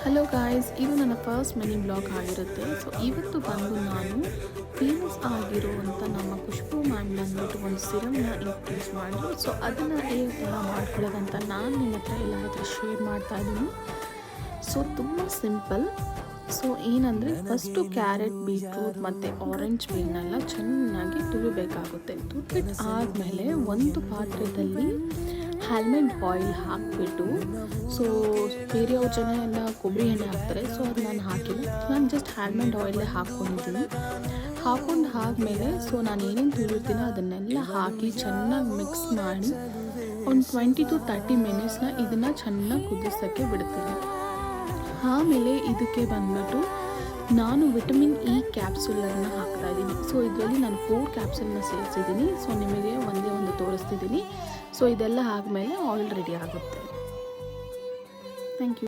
Hello guys, ಇದು ನನ್ನ first mini blog ಆಗಿರುತ್ತೆ. ಸೊ ಇವತ್ತು ಬಂದು ನಾನು ಫೇಮಸ್ ಆಗಿರುವಂಥ ನಮ್ಮ ಖುಷ್ಬೂ ಮ್ಯಾಮ್ ಬಂದ್ಬಿಟ್ಟು ಒಂದು ಸಿರಮ್ನ ಇಂಟ್ರೊಡ್ಯೂಸ್ ಮಾಡಿದ್ರು. ಸೊ ಅದನ್ನು ಯಾವ ಥರ ಮಾಡ್ಕೊಳ್ಳೋದಂತ ನಾನು ನಿಮ್ಮ ಹತ್ರ ಎಲ್ಲರ ಹತ್ರ ಶೇರ್ ಮಾಡ್ತಾ ಇದ್ದೀನಿ. ಸೊ ತುಂಬ ಸಿಂಪಲ್. ಸೊ ಏನಂದರೆ ಫಸ್ಟು ಕ್ಯಾರೆಟ್, ಬೀಟ್ರೂಟ್ ಮತ್ತು ಆರೆಂಜ್ ಪೀಲ್ನೆಲ್ಲ ಚೆನ್ನಾಗಿ ತುರಿಬೇಕಾಗುತ್ತೆ. ತುರಿಬಿಟ್ಟು ಆದಮೇಲೆ ಒಂದು ಪಾತ್ರೆಯಲ್ಲಿ ಆಲ್ಮಂಡ್ ಆಯಿಲ್ ಹಾಕಿಬಿಟ್ಟು, ಸೊ ಬೇರೆಯವ್ರ ಜನ ಎಲ್ಲ ಕೊಬ್ಬರಿ ಎಣ್ಣೆ ಹಾಕ್ತಾರೆ. ಸೊ ಅದು ನಾನು ಹಾಕಿಲ್ಲ, ನಾನು ಜಸ್ಟ್ ಆಲ್ಮಂಡ್ ಆಯಿಲೇ ಹಾಕ್ಕೊಂಡಿದ್ದೀನಿ. ಹಾಕ್ಕೊಂಡು ಆದಮೇಲೆ ಸೊ ನಾನು ಏನೇನು ತುರಿರ್ತೀನೋ ಅದನ್ನೆಲ್ಲ ಹಾಕಿ ಚೆನ್ನಾಗಿ ಮಿಕ್ಸ್ ಮಾಡಿ ಒಂದು 20 to 30 ಮಿನಿಟ್ಸ್ನ ಇದನ್ನು ಚೆನ್ನಾಗಿ ಕುದಿಸೋಕ್ಕೆ ಬಿಡ್ತೀನಿ. ಆಮೇಲೆ ಇದಕ್ಕೆ ಬಂದ್ಬಿಟ್ಟು ನಾನು ವಿಟಮಿನ್ ಇ ಕ್ಯಾಪ್ಸೂಲನ್ನು ಹಾಕ್ತಾಯಿದ್ದೀನಿ. ಸೊ ಇದರಲ್ಲಿ ನಾನು 4 ಕ್ಯಾಪ್ಸೂಲನ್ನ ಸೇರಿಸಿದ್ದೀನಿ. ಸೊ ನಿಮಗೆ ಒಂದೇ ಒಂದು ತೋರಿಸ್ತಿದ್ದೀನಿ. ಸೊ ಇದೆಲ್ಲ ಆದಮೇಲೆ ಆಯಿಲ್ ರೆಡಿ ಆಗುತ್ತೆ. Thank you.